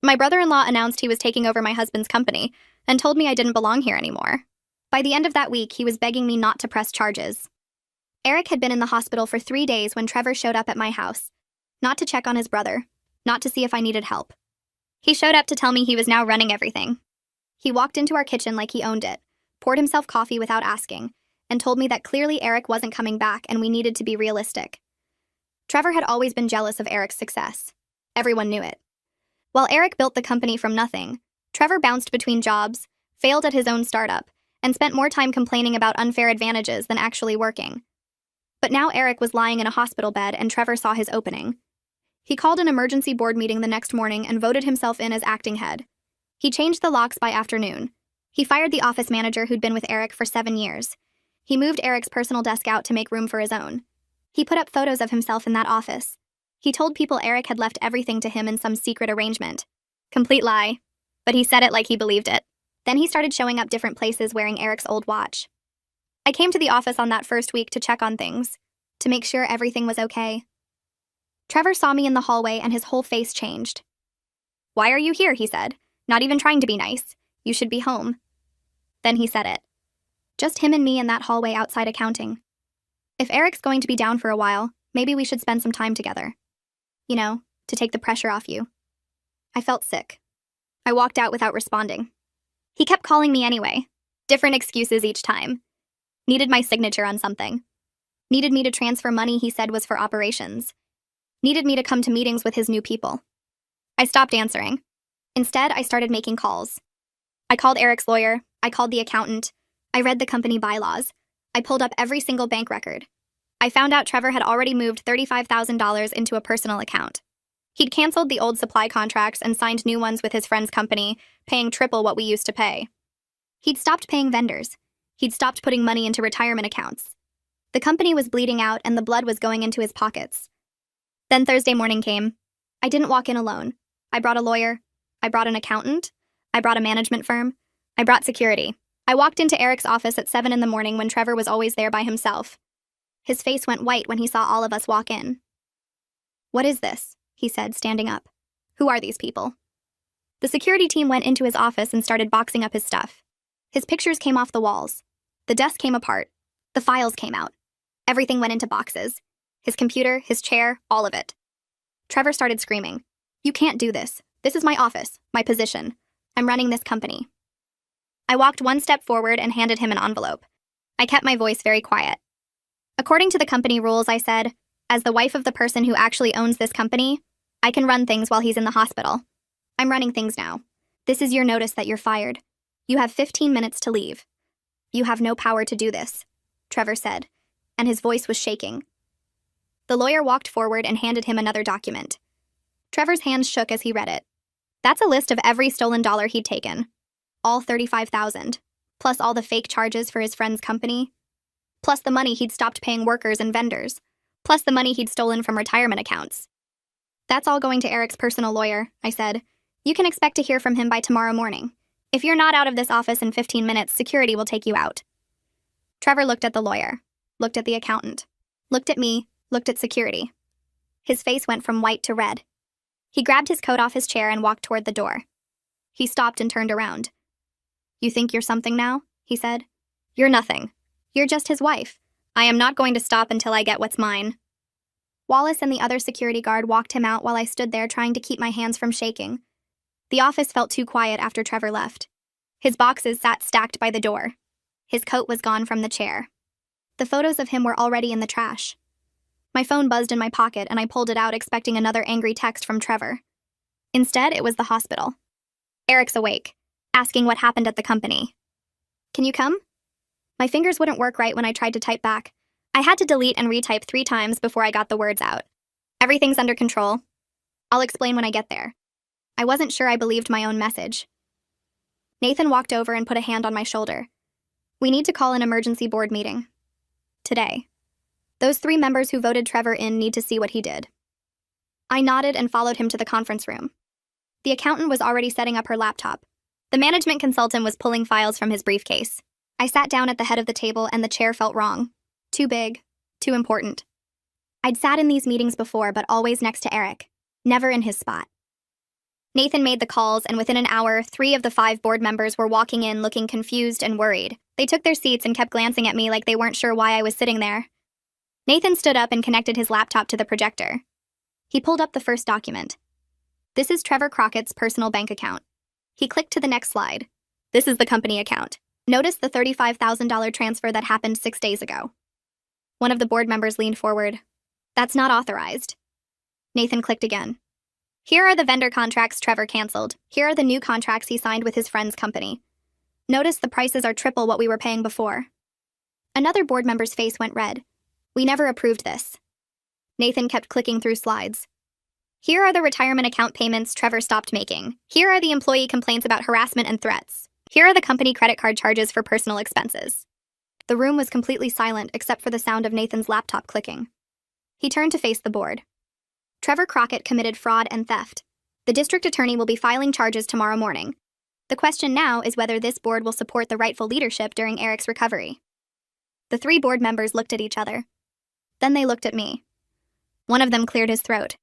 My brother-in-law announced he was taking over my husband's company and told me I didn't belong here anymore. By the end of that week, he was begging me not to press charges. Eric had been in the hospital for 3 days when Trevor showed up at my house. Not to check on his brother, not to see if I needed help. He showed up to tell me he was now running everything. He walked into our kitchen like he owned it, poured himself coffee without asking, and told me that clearly Eric wasn't coming back and we needed to be realistic. Trevor had always been jealous of Eric's success. Everyone knew it. While Eric built the company from nothing, Trevor bounced between jobs, failed at his own startup, and spent more time complaining about unfair advantages than actually working. But now Eric was lying in a hospital bed and Trevor saw his opening. He called an emergency board meeting the next morning and voted himself in as acting head. He changed the locks by afternoon. He fired the office manager who'd been with Eric for 7 years. He moved Eric's personal desk out to make room for his own. He put up photos of himself in that office. He told people Eric had left everything to him in some secret arrangement. Complete lie. But he said it like he believed it. Then he started showing up different places wearing Eric's old watch. I came to the office on that first week to check on things, to make sure everything was okay. Trevor saw me in the hallway and his whole face changed. "Why are you here?" he said. "Not even trying to be nice. You should be home." Then he said it. Just him and me in that hallway outside accounting. If Eric's going to be down for a while, maybe we should spend some time together. You know, to take the pressure off you. I felt sick. I walked out without responding. He kept calling me anyway. Different excuses each time. Needed my signature on something. Needed me to transfer money he said was for operations. Needed me to come to meetings with his new people. I stopped answering. Instead, I started making calls. I called Eric's lawyer. I called the accountant. I read the company bylaws. I pulled up every single bank record. I found out Trevor had already moved $35,000 into a personal account. He'd canceled the old supply contracts and signed new ones with his friend's company, paying triple what we used to pay. He'd stopped paying vendors. He'd stopped putting money into retirement accounts. The company was bleeding out and the blood was going into his pockets. Then Thursday morning came. I didn't walk in alone. I brought a lawyer. I brought an accountant. I brought a management firm. I brought security. I walked into Eric's office at 7 in the morning when Trevor was always there by himself. His face went white when he saw all of us walk in. "What is this?" he said, standing up. "Who are these people?" The security team went into his office and started boxing up his stuff. His pictures came off the walls. The desk came apart. The files came out. Everything went into boxes. His computer, his chair, all of it. Trevor started screaming. "You can't do this. This is my office, my position. I'm running this company." I walked one step forward and handed him an envelope. I kept my voice very quiet. "According to the company rules," I said, "as the wife of the person who actually owns this company, I can run things while he's in the hospital. I'm running things now. This is your notice that you're fired. You have 15 minutes to leave." "You have no power to do this," Trevor said, and his voice was shaking. The lawyer walked forward and handed him another document. Trevor's hands shook as he read it. That's a list of every stolen dollar he'd taken. All 35,000, plus all the fake charges for his friend's company, plus the money he'd stopped paying workers and vendors, plus the money he'd stolen from retirement accounts. "That's all going to Eric's personal lawyer," I said. "You can expect to hear from him by tomorrow morning. If you're not out of this office in 15 minutes, security will take you out." Trevor looked at the lawyer, looked at the accountant, looked at me, looked at security. His face went from white to red. He grabbed his coat off his chair and walked toward the door. He stopped and turned around. "You think you're something now?" he said. "You're nothing. You're just his wife. I am not going to stop until I get what's mine." Wallace and the other security guard walked him out while I stood there trying to keep my hands from shaking. The office felt too quiet after Trevor left. His boxes sat stacked by the door. His coat was gone from the chair. The photos of him were already in the trash. My phone buzzed in my pocket and I pulled it out expecting another angry text from Trevor. Instead, it was the hospital. "Eric's awake, asking what happened at the company. Can you come?" My fingers wouldn't work right when I tried to type back. I had to delete and retype 3 times before I got the words out. "Everything's under control. I'll explain when I get there." I wasn't sure I believed my own message. Nathan walked over and put a hand on my shoulder. "We need to call an emergency board meeting. Today. Those 3 members who voted Trevor in need to see what he did." I nodded and followed him to the conference room. The accountant was already setting up her laptop. The management consultant was pulling files from his briefcase. I sat down at the head of the table and the chair felt wrong. Too big. Too important. I'd sat in these meetings before, but always next to Eric. Never in his spot. Nathan made the calls, and within an hour, 3 of the 5 board members were walking in looking confused and worried. They took their seats and kept glancing at me like they weren't sure why I was sitting there. Nathan stood up and connected his laptop to the projector. He pulled up the first document. This is Trevor Crockett's personal bank account. He clicked to the next slide. This is the company account. Notice the $35,000 transfer that happened 6 days ago. One of the board members leaned forward. That's not authorized. Nathan clicked again. Here are the vendor contracts Trevor canceled. Here are the new contracts he signed with his friend's company. Notice the prices are triple what we were paying before. Another board member's face went red. We never approved this. Nathan kept clicking through slides. Here are the retirement account payments Trevor stopped making. Here are the employee complaints about harassment and threats. Here are the company credit card charges for personal expenses. The room was completely silent except for the sound of Nathan's laptop clicking. He turned to face the board. Trevor Crockett committed fraud and theft. The district attorney will be filing charges tomorrow morning. The question now is whether this board will support the rightful leadership during Eric's recovery. The 3 board members looked at each other. Then they looked at me. One of them cleared his throat.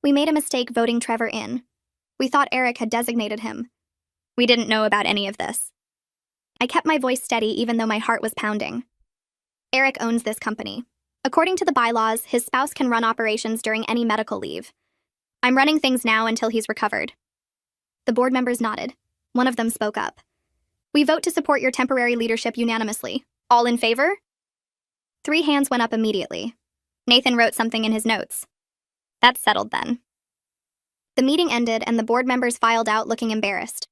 We made a mistake voting Trevor in. We thought Eric had designated him. We didn't know about any of this. I kept my voice steady even though my heart was pounding. Eric owns this company. According to the bylaws, his spouse can run operations during any medical leave. I'm running things now until he's recovered. The board members nodded. One of them spoke up. We vote to support your temporary leadership unanimously. All in favor? 3 hands went up immediately. Nathan wrote something in his notes. That's settled then. The meeting ended and the board members filed out looking embarrassed.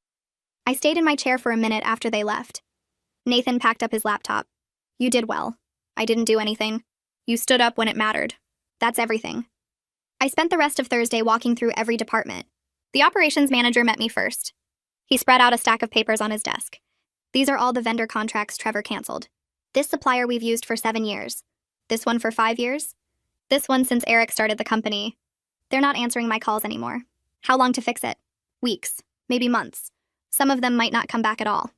I stayed in my chair for a minute after they left. Nathan packed up his laptop. You did well. I didn't do anything. You stood up when it mattered. That's everything. I spent the rest of Thursday walking through every department. The operations manager met me first. He spread out a stack of papers on his desk. These are all the vendor contracts Trevor canceled. This supplier we've used for 7 years. This one for 5 years. This one since Eric started the company. They're not answering my calls anymore. How long to fix it? Weeks, maybe months. Some of them might not come back at all.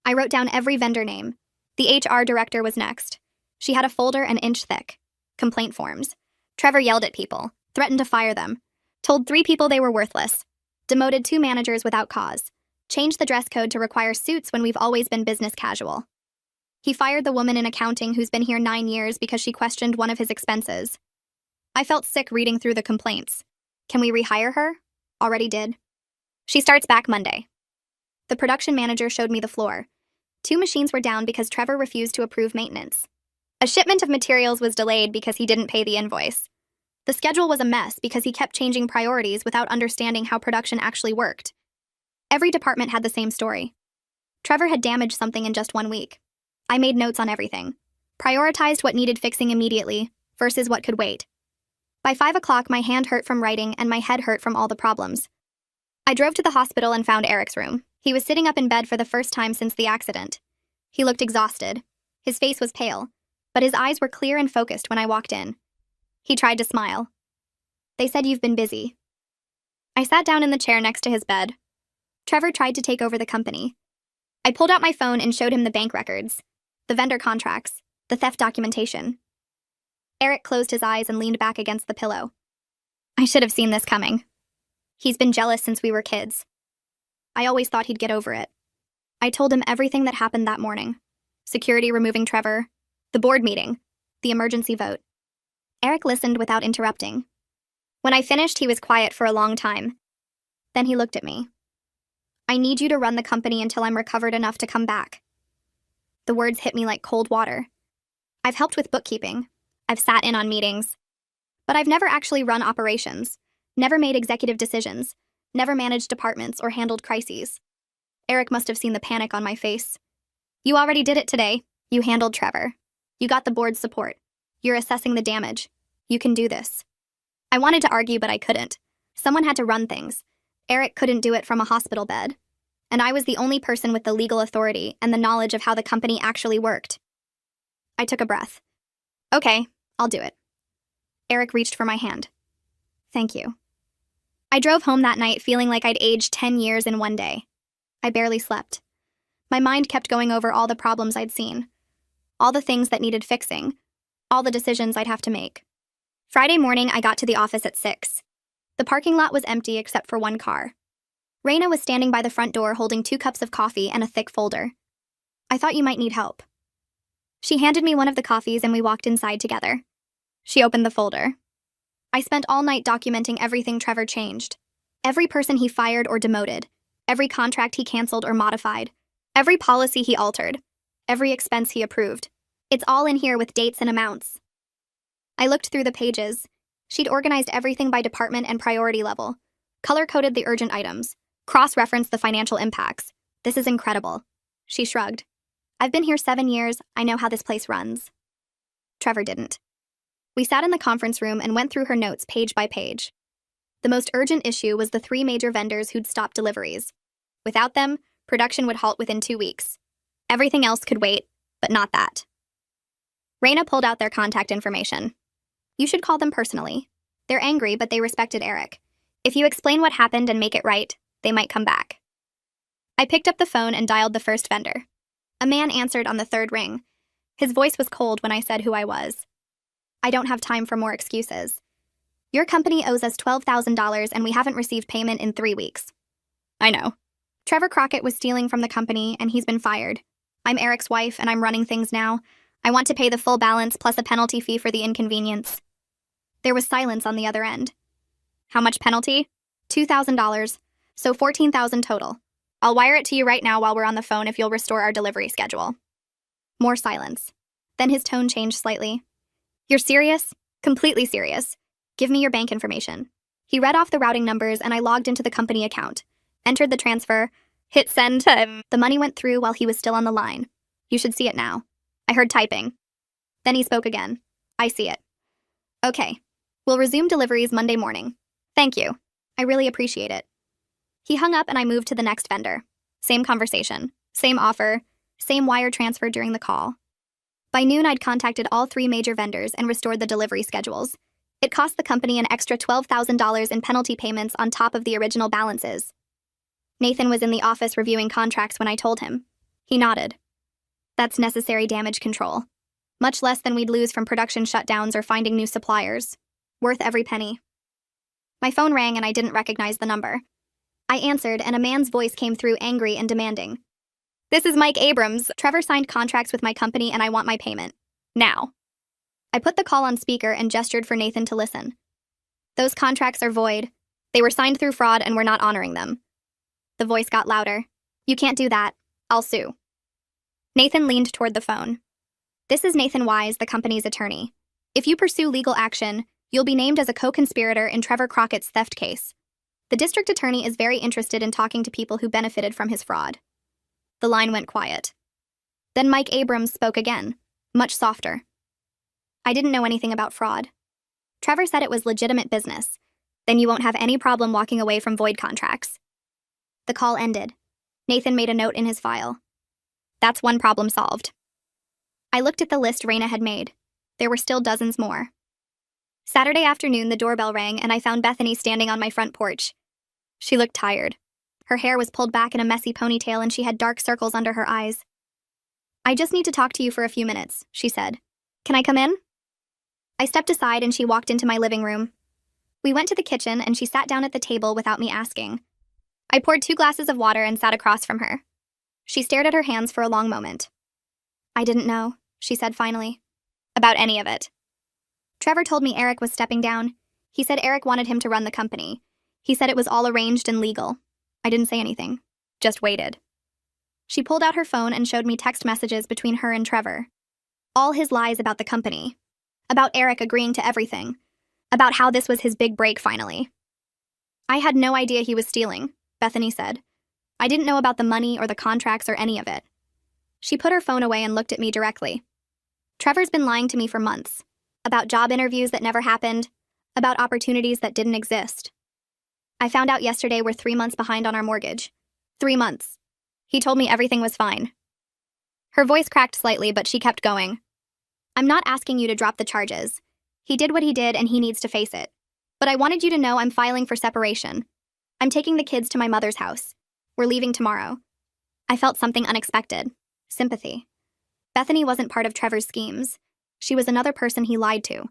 I wrote down every vendor name. The HR director was next. She had a folder an inch thick. Complaint forms. Trevor yelled at people, threatened to fire them, told 3 people they were worthless, demoted 2 managers without cause, changed the dress code to require suits when we've always been business casual. He fired the woman in accounting who's been here 9 years because she questioned one of his expenses. I felt sick reading through the complaints. Can we rehire her? Already did. She starts back Monday. The production manager showed me the floor. 2 machines were down because Trevor refused to approve maintenance. A shipment of materials was delayed because he didn't pay the invoice. The schedule was a mess because he kept changing priorities without understanding how production actually worked. Every department had the same story. Trevor had damaged something in just 1 week. I made notes on everything. Prioritized what needed fixing immediately versus what could wait. By 5 o'clock, my hand hurt from writing and my head hurt from all the problems. I drove to the hospital and found Eric's room. He was sitting up in bed for the first time since the accident. He looked exhausted. His face was pale, but his eyes were clear and focused when I walked in. He tried to smile. They said you've been busy. I sat down in the chair next to his bed. Trevor tried to take over the company. I pulled out my phone and showed him the bank records, the vendor contracts, the theft documentation. Eric closed his eyes and leaned back against the pillow. I should have seen this coming. He's been jealous since we were kids. I always thought he'd get over it. I told him everything that happened that morning. Security removing Trevor, the board meeting, the emergency vote. Eric listened without interrupting. When I finished, he was quiet for a long time. Then he looked at me. I need you to run the company until I'm recovered enough to come back. The words hit me like cold water. I've helped with bookkeeping. I've sat in on meetings. But I've never actually run operations, never made executive decisions, never managed departments or handled crises. Eric must have seen the panic on my face. You already did it today. You handled Trevor. You got the board's support. You're assessing the damage. You can do this. I wanted to argue, but I couldn't. Someone had to run things. Eric couldn't do it from a hospital bed. And I was the only person with the legal authority and the knowledge of how the company actually worked. I took a breath. Okay, I'll do it. Eric reached for my hand. Thank you. I drove home that night feeling like I'd aged 10 years in 1 day. I barely slept. My mind kept going over all the problems I'd seen, all the things that needed fixing, all the decisions I'd have to make. Friday morning, I got to the office at 6. The parking lot was empty except for one car. Raina was standing by the front door holding 2 cups of coffee and a thick folder. "I thought you might need help." She handed me one of the coffees and we walked inside together. She opened the folder. I spent all night documenting everything Trevor changed. Every person he fired or demoted. Every contract he canceled or modified. Every policy he altered. Every expense he approved. It's all in here with dates and amounts. I looked through the pages. She'd organized everything by department and priority level. Color-coded the urgent items. Cross-referenced the financial impacts. "This is incredible." She shrugged. "I've been here 7 years. I know how this place runs." Trevor didn't. We sat in the conference room and went through her notes page by page. The most urgent issue was the 3 major vendors who'd stopped deliveries. Without them, production would halt within 2 weeks. Everything else could wait, but not that. Raina pulled out their contact information. "You should call them personally. They're angry, but they respected Eric. If you explain what happened and make it right, they might come back." I picked up the phone and dialed the first vendor. A man answered on the 3rd ring. His voice was cold when I said who I was. "I don't have time for more excuses. Your company owes us $12,000 and we haven't received payment in 3 weeks." "I know. Trevor Crockett was stealing from the company and he's been fired. I'm Eric's wife and I'm running things now. I want to pay the full balance plus a penalty fee for the inconvenience." There was silence on the other end. "How much penalty?" $2,000, so $14,000 total. I'll wire it to you right now while we're on the phone if you'll restore our delivery schedule." More silence. Then his tone changed slightly. "You're serious?" "Completely serious. Give me your bank information." He read off the routing numbers and I logged into the company account, entered the transfer, hit send. The money went through while he was still on the line. "You should see it now." I heard typing. Then he spoke again. "I see it." "Okay. We'll resume deliveries Monday morning. Thank you. I really appreciate it." He hung up and I moved to the next vendor. Same conversation, same offer, same wire transfer during the call. By noon, I'd contacted all 3 major vendors and restored the delivery schedules. It cost the company an extra $12,000 in penalty payments on top of the original balances. Nathan was in the office reviewing contracts when I told him. He nodded. "That's necessary damage control. Much less than we'd lose from production shutdowns or finding new suppliers. Worth every penny." My phone rang and I didn't recognize the number. I answered and a man's voice came through angry and demanding. "This is Mike Abrams. Trevor signed contracts with my company and I want my payment. Now." I put the call on speaker and gestured for Nathan to listen. "Those contracts are void. They were signed through fraud and we're not honoring them." The voice got louder. "You can't do that. I'll sue." Nathan leaned toward the phone. "This is Nathan Wise, the company's attorney. If you pursue legal action, you'll be named as a co-conspirator in Trevor Crockett's theft case. The district attorney is very interested in talking to people who benefited from his fraud." The line went quiet. Then Mike Abrams spoke again, much softer. "I didn't know anything about fraud. Trevor said it was legitimate business. Then you won't have any problem walking away from void contracts." The call ended. Nathan made a note in his file. That's one problem solved. I looked at the list Raina had made. There were still dozens more. Saturday afternoon, the doorbell rang and I found Bethany standing on my front porch. She looked tired. Her hair was pulled back in a messy ponytail and she had dark circles under her eyes. "I just need to talk to you for a few minutes," she said. "Can I come in?" I stepped aside and she walked into my living room. We went to the kitchen and she sat down at the table without me asking. I poured 2 glasses of water and sat across from her. She stared at her hands for a long moment. "I didn't know," she said finally. "About any of it." "Trevor told me Eric was stepping down. He said Eric wanted him to run the company. He said it was all arranged and legal." I didn't say anything. Just waited. She pulled out her phone and showed me text messages between her and Trevor. All his lies about the company. About Eric agreeing to everything. About how this was his big break finally. "I had no idea he was stealing," Bethany said. "I didn't know about the money or the contracts or any of it." She put her phone away and looked at me directly. "Trevor's been lying to me for months. About job interviews that never happened. About opportunities that didn't exist. I found out yesterday we're 3 months behind on our mortgage. 3 months. He told me everything was fine." Her voice cracked slightly, but she kept going. "I'm not asking you to drop the charges. He did what he did and he needs to face it. But I wanted you to know I'm filing for separation. I'm taking the kids to my mother's house. We're leaving tomorrow." I felt something unexpected. Sympathy. Bethany wasn't part of Trevor's schemes. She was another person he lied to.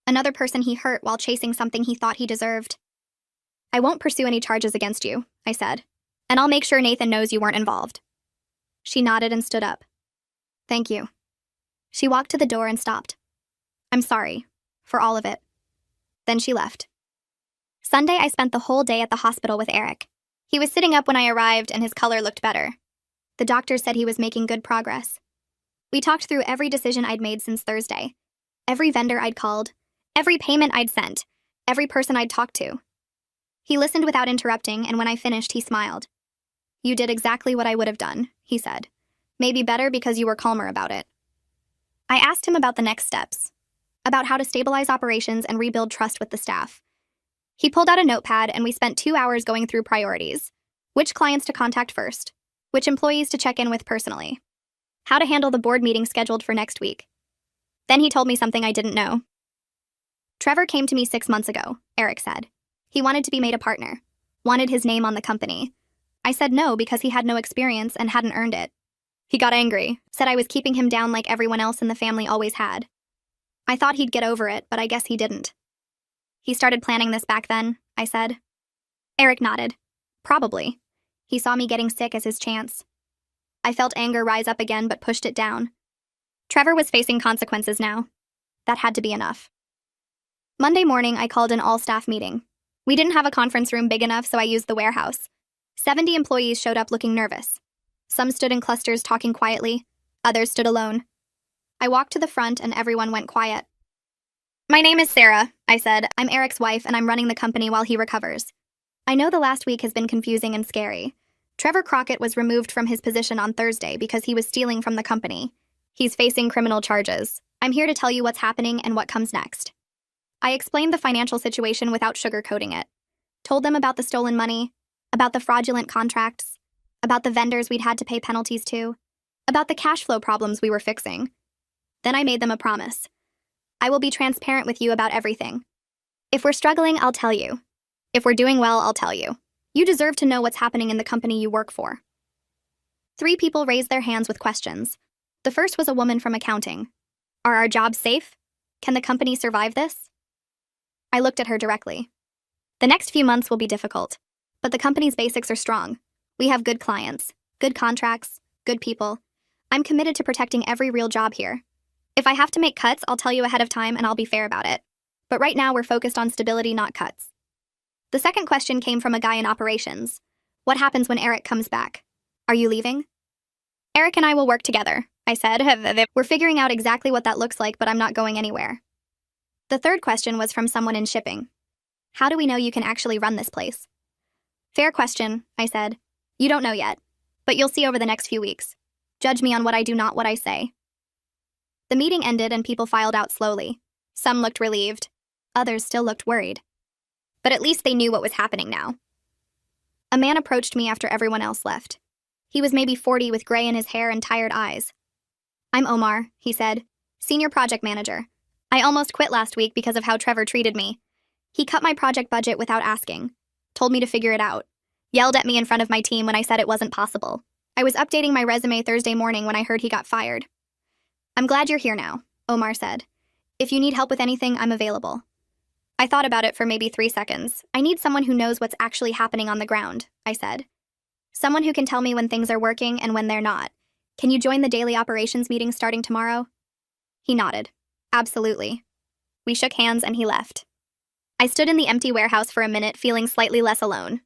Another person he hurt while chasing something he thought he deserved. I won't pursue any charges against you, I said. And I'll make sure Nathan knows you weren't involved. She nodded and stood up. Thank you. She walked to the door and stopped. I'm sorry. For all of it. Then she left. Sunday, I spent the whole day at the hospital with Eric. He was sitting up when I arrived and his color looked better. The doctor said he was making good progress. We talked through every decision I'd made since Thursday. Every vendor I'd called. Every payment I'd sent. Every person I'd talked to. He listened without interrupting, and when I finished, he smiled. You did exactly what I would have done, he said. Maybe better because you were calmer about it. I asked him about the next steps. About how to stabilize operations and rebuild trust with the staff. He pulled out a notepad and we spent 2 hours going through priorities. Which clients to contact first. Which employees to check in with personally. How to handle the board meeting scheduled for next week. Then he told me something I didn't know. Trevor came to me 6 months ago, Eric said. He wanted to be made a partner. Wanted his name on the company. I said no because he had no experience and hadn't earned it. He got angry, said I was keeping him down like everyone else in the family always had. I thought he'd get over it, but I guess he didn't. He started planning this back then, I said. Eric nodded. Probably. He saw me getting sick as his chance. I felt anger rise up again but pushed it down. Trevor was facing consequences now. That had to be enough. Monday morning, I called an all-staff meeting. We didn't have a conference room big enough, so I used the warehouse. 70 employees showed up looking nervous. Some stood in clusters talking quietly. Others stood alone. I walked to the front and everyone went quiet. My name is Sarah, I said. I'm Eric's wife and I'm running the company while he recovers. I know the last week has been confusing and scary. Trevor Crockett was removed from his position on Thursday because he was stealing from the company. He's facing criminal charges. I'm here to tell you what's happening and what comes next. I explained the financial situation without sugarcoating it. Told them about the stolen money, about the fraudulent contracts, about the vendors we'd had to pay penalties to, about the cash flow problems we were fixing. Then I made them a promise. I will be transparent with you about everything. If we're struggling, I'll tell you. If we're doing well, I'll tell you. You deserve to know what's happening in the company you work for. 3 people raised their hands with questions. The first was a woman from accounting. Are our jobs safe? Can the company survive this? I looked at her directly. The next few months will be difficult, but the company's basics are strong. We have good clients, good contracts, good people. I'm committed to protecting every real job here. If I have to make cuts, I'll tell you ahead of time and I'll be fair about it. But right now we're focused on stability, not cuts. The second question came from a guy in operations. What happens when Eric comes back? Are you leaving? Eric and I will work together, I said. We're figuring out exactly what that looks like, but I'm not going anywhere. The third question was from someone in shipping. How do we know you can actually run this place? Fair question, I said. You don't know yet, but you'll see over the next few weeks. Judge me on what I do, not what I say. The meeting ended and people filed out slowly. Some looked relieved. Others still looked worried. But at least they knew what was happening now. A man approached me after everyone else left. He was maybe 40 with gray in his hair and tired eyes. I'm Omar, he said, senior project manager. I almost quit last week because of how Trevor treated me. He cut my project budget without asking, told me to figure it out, yelled at me in front of my team when I said it wasn't possible. I was updating my resume Thursday morning when I heard he got fired. I'm glad you're here now, Omar said. If you need help with anything, I'm available. I thought about it for maybe 3 seconds. I need someone who knows what's actually happening on the ground, I said. Someone who can tell me when things are working and when they're not. Can you join the daily operations meeting starting tomorrow? He nodded. Absolutely. We shook hands and he left. I stood in the empty warehouse for a minute, feeling slightly less alone.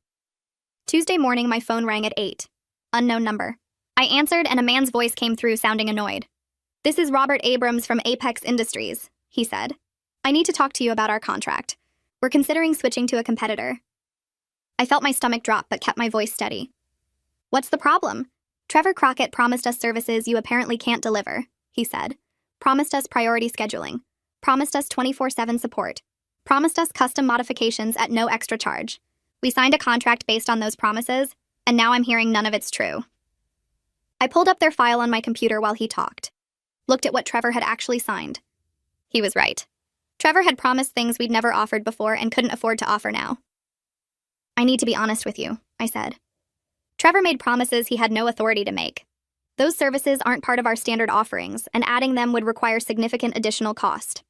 Tuesday morning, my phone rang at 8. Unknown number. I answered and a man's voice came through sounding annoyed. This is Robert Abrams from Apex Industries, he said. I need to talk to you about our contract. We're considering switching to a competitor. I felt my stomach drop but kept my voice steady. What's the problem? Trevor Crockett promised us services you apparently can't deliver, he said. Promised us priority scheduling. Promised us 24/7 support. Promised us custom modifications at no extra charge. We signed a contract based on those promises, and now I'm hearing none of it's true. I pulled up their file on my computer while he talked. Looked at what Trevor had actually signed. He was right. Trevor had promised things we'd never offered before and couldn't afford to offer now. I need to be honest with you, I said. Trevor made promises he had no authority to make. Those services aren't part of our standard offerings, and adding them would require significant additional cost.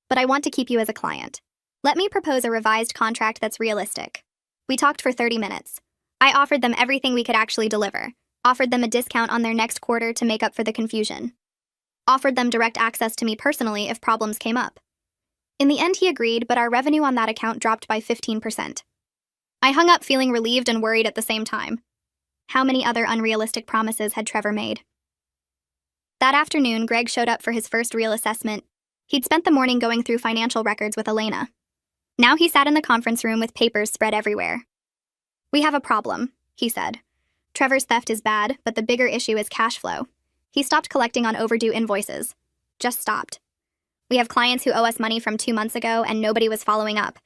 But I want to keep you as a client. Let me propose a revised contract that's realistic. We talked for 30 minutes. I offered them everything we could actually deliver, offered them a discount on their next quarter to make up for the confusion, offered them direct access to me personally if problems came up. In the end, he agreed, but our revenue on that account dropped by 15%. I hung up feeling relieved and worried at the same time. How many other unrealistic promises had Trevor made? That afternoon, Greg showed up for his first real assessment. He'd spent the morning going through financial records with Elena. Now he sat in the conference room with papers spread everywhere. "We have a problem," he said. "Trevor's theft is bad, but the bigger issue is cash flow. He stopped collecting on overdue invoices. Just stopped. We have clients who owe us money from 2 months ago and nobody was following up.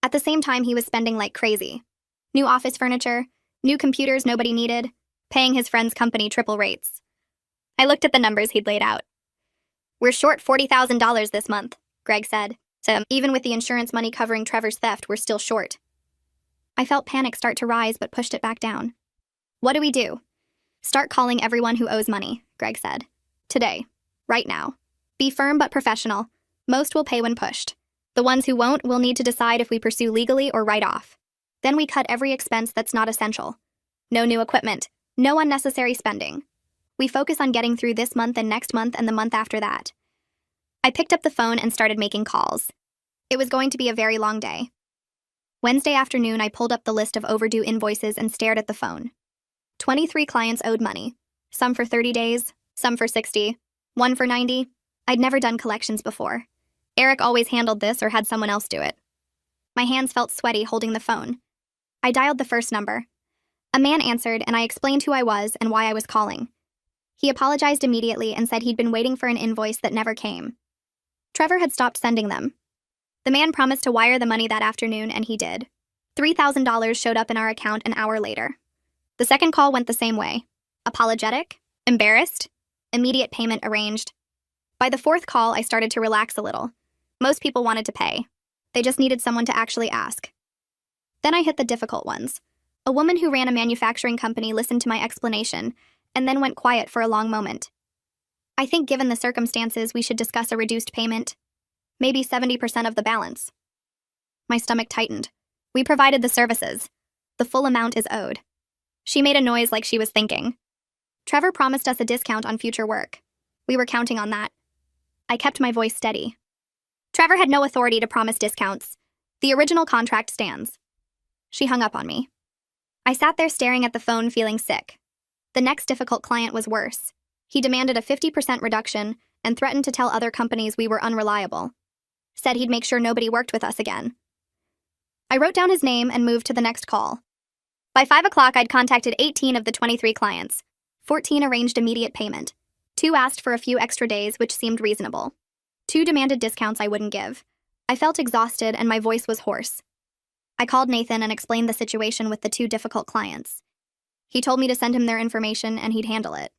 At the same time, he was spending like crazy. New office furniture, new computers nobody needed, paying his friend's company triple rates." I looked at the numbers he'd laid out. "We're short $40,000 this month," Greg said. "So even with the insurance money covering Trevor's theft, we're still short." I felt panic start to rise but pushed it back down. "What do we do?" "Start calling everyone who owes money," Greg said. "Today. Right now. Be firm but professional. Most will pay when pushed. The ones who won't will need to decide if we pursue legally or write off. Then we cut every expense that's not essential. No new equipment. No unnecessary spending. We focus on getting through this month and next month and the month after that." I picked up the phone and started making calls. It was going to be a very long day. Wednesday afternoon, I pulled up the list of overdue invoices and stared at the phone. 23 clients owed money. Some for 30 days, some for 60, one for 90. I'd never done collections before. Eric always handled this or had someone else do it. My hands felt sweaty holding the phone. I dialed the first number. A man answered, and I explained who I was and why I was calling. He apologized immediately and said he'd been waiting for an invoice that never came. Trevor had stopped sending them. The man promised to wire the money that afternoon, and he did. $3,000 showed up in our account an hour later. The second call went the same way. Apologetic? Embarrassed? Immediate payment arranged. By the fourth call, I started to relax a little. Most people wanted to pay. They just needed someone to actually ask. Then I hit the difficult ones. A woman who ran a manufacturing company listened to my explanation and then went quiet for a long moment. "I think given the circumstances, we should discuss a reduced payment. Maybe 70% of the balance." My stomach tightened. We provided the services. The full amount is owed. She made a noise like she was thinking. "Trevor promised us a discount on future work. We were counting on that." I kept my voice steady. "Trevor had no authority to promise discounts. The original contract stands." She hung up on me. I sat there staring at the phone, feeling sick. The next difficult client was worse. He demanded a 50% reduction and threatened to tell other companies we were unreliable. Said he'd make sure nobody worked with us again. I wrote down his name and moved to the next call. By 5 o'clock, I'd contacted 18 of the 23 clients. 14 arranged immediate payment. 2 asked for a few extra days, which seemed reasonable. 2 demanded discounts I wouldn't give. I felt exhausted and my voice was hoarse. I called Nathan and explained the situation with the 2 difficult clients. He told me to send him their information and he'd handle it.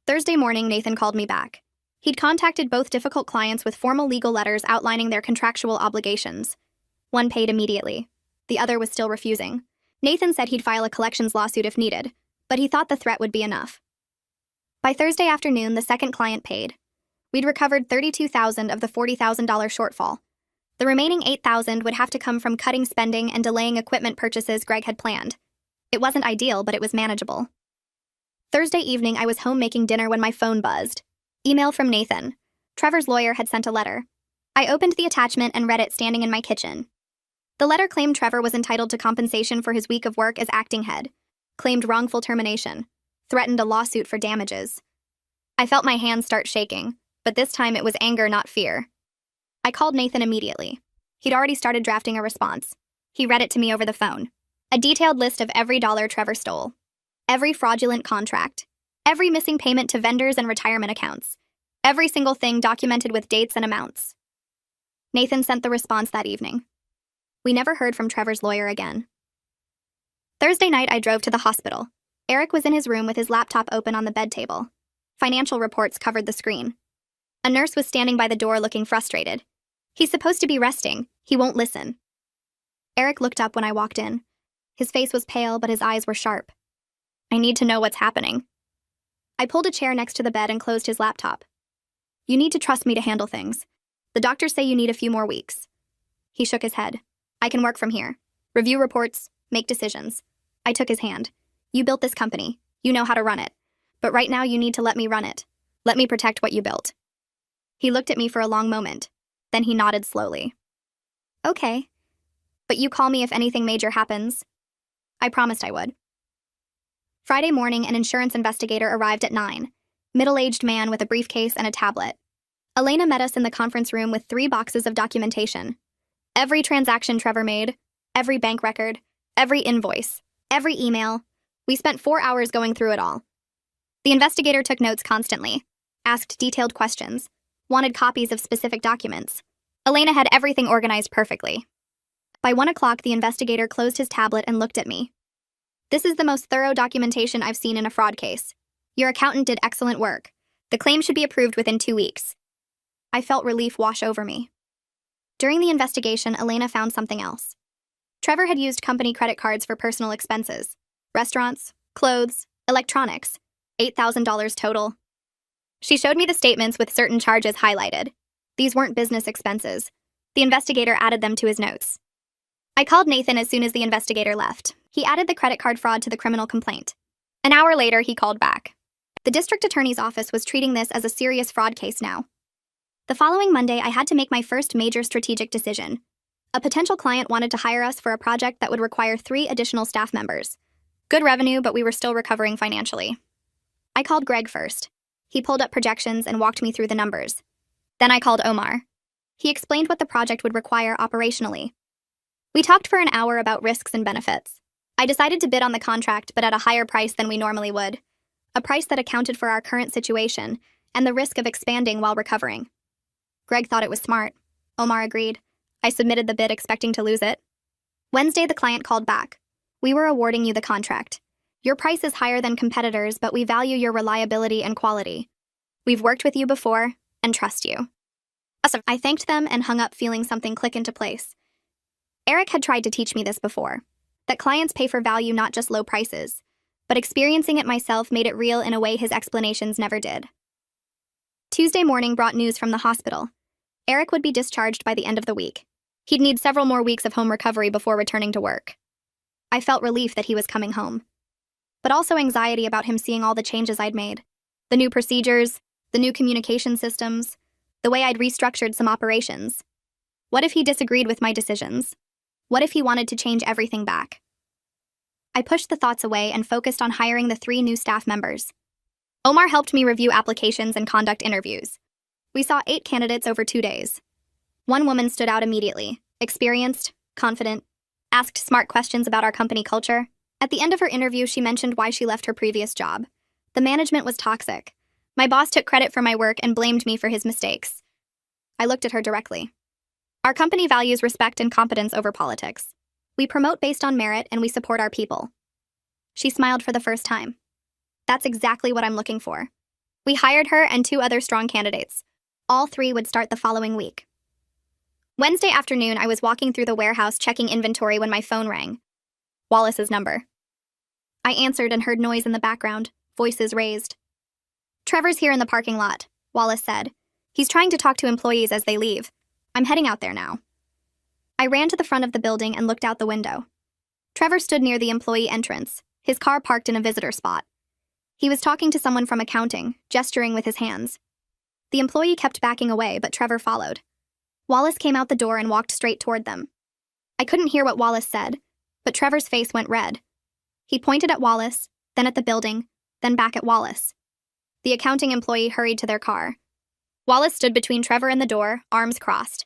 Thursday morning, Nathan called me back. He'd contacted both difficult clients with formal legal letters outlining their contractual obligations. One paid immediately. The other was still refusing. Nathan said he'd file a collections lawsuit if needed, but he thought the threat would be enough. By Thursday afternoon, the second client paid. We'd recovered $32,000 of the $40,000 shortfall. The remaining $8,000 would have to come from cutting spending and delaying equipment purchases Greg had planned. It wasn't ideal, but it was manageable. Thursday evening, I was home making dinner when my phone buzzed. Email from Nathan. Trevor's lawyer had sent a letter. I opened the attachment and read it standing in my kitchen. The letter claimed Trevor was entitled to compensation for his week of work as acting head, claimed wrongful termination, threatened a lawsuit for damages. I felt my hands start shaking, but this time it was anger, not fear. I called Nathan immediately. He'd already started drafting a response. He read it to me over the phone. A detailed list of every dollar Trevor stole. Every fraudulent contract. Every missing payment to vendors and retirement accounts. Every single thing documented with dates and amounts. Nathan sent the response that evening. We never heard from Trevor's lawyer again. Thursday night, I drove to the hospital. Eric was in his room with his laptop open on the bed table. Financial reports covered the screen. A nurse was standing by the door looking frustrated. He's supposed to be resting. He won't listen. Eric looked up when I walked in. His face was pale, but his eyes were sharp. I need to know what's happening. I pulled a chair next to the bed and closed his laptop. You need to trust me to handle things. The doctors say you need a few more weeks. He shook his head. I can work from here. Review reports, make decisions. I took his hand. You built this company. You know how to run it. But right now you need to let me run it. Let me protect what you built. He looked at me for a long moment. Then he nodded slowly. Okay. But you call me if anything major happens. I promised I would. Friday morning, an insurance investigator arrived at 9. Middle-aged man with a briefcase and a tablet. Elena met us in the conference room with 3 boxes of documentation. Every transaction Trevor made, every bank record, every invoice, every email. We spent 4 hours going through it all. The investigator took notes constantly, asked detailed questions, wanted copies of specific documents. Elena had everything organized perfectly. By 1 o'clock, the investigator closed his tablet and looked at me. This is the most thorough documentation I've seen in a fraud case. Your accountant did excellent work. The claim should be approved within 2 weeks. I felt relief wash over me. During the investigation, Elena found something else. Trevor had used company credit cards for personal expenses. Restaurants, clothes, electronics. $8,000 total. She showed me the statements with certain charges highlighted. These weren't business expenses. The investigator added them to his notes. I called Nathan as soon as the investigator left. He added the credit card fraud to the criminal complaint. An hour later, he called back. The district attorney's office was treating this as a serious fraud case now. The following Monday, I had to make my first major strategic decision. A potential client wanted to hire us for a project that would require 3 additional staff members. Good revenue, but we were still recovering financially. I called Greg first. He pulled up projections and walked me through the numbers. Then I called Omar. He explained what the project would require operationally. We talked for an hour about risks and benefits. I decided to bid on the contract, but at a higher price than we normally would. A price that accounted for our current situation and the risk of expanding while recovering. Greg thought it was smart. Omar agreed. I submitted the bid expecting to lose it. Wednesday, the client called back. We were awarding you the contract. Your price is higher than competitors, but we value your reliability and quality. We've worked with you before and trust you. Awesome. I thanked them and hung up feeling something click into place. Eric had tried to teach me this before, that clients pay for value, not just low prices, but experiencing it myself made it real in a way his explanations never did. Tuesday morning brought news from the hospital. Eric would be discharged by the end of the week. He'd need several more weeks of home recovery before returning to work. I felt relief that he was coming home, but also anxiety about him seeing all the changes I'd made. The new procedures, the new communication systems, the way I'd restructured some operations. What if he disagreed with my decisions? What if he wanted to change everything back? I pushed the thoughts away and focused on hiring the 3 new staff members. Omar helped me review applications and conduct interviews. We saw 8 candidates over 2 days. One woman stood out immediately, experienced, confident, asked smart questions about our company culture. At the end of her interview, she mentioned why she left her previous job. The management was toxic. My boss took credit for my work and blamed me for his mistakes. I looked at her directly. Our company values respect and competence over politics. We promote based on merit and we support our people. She smiled for the first time. That's exactly what I'm looking for. We hired her and 2 other strong candidates. All 3 would start the following week. Wednesday afternoon, I was walking through the warehouse checking inventory when my phone rang. Wallace's number. I answered and heard noise in the background, voices raised. Trevor's here in the parking lot, Wallace said. He's trying to talk to employees as they leave. I'm heading out there now. I ran to the front of the building and looked out the window. Trevor stood near the employee entrance, his car parked in a visitor spot. He was talking to someone from accounting, gesturing with his hands. The employee kept backing away, but Trevor followed. Wallace came out the door and walked straight toward them. I couldn't hear what Wallace said, but Trevor's face went red. He pointed at Wallace, then at the building, then back at Wallace. The accounting employee hurried to their car. Wallace stood between Trevor and the door, arms crossed.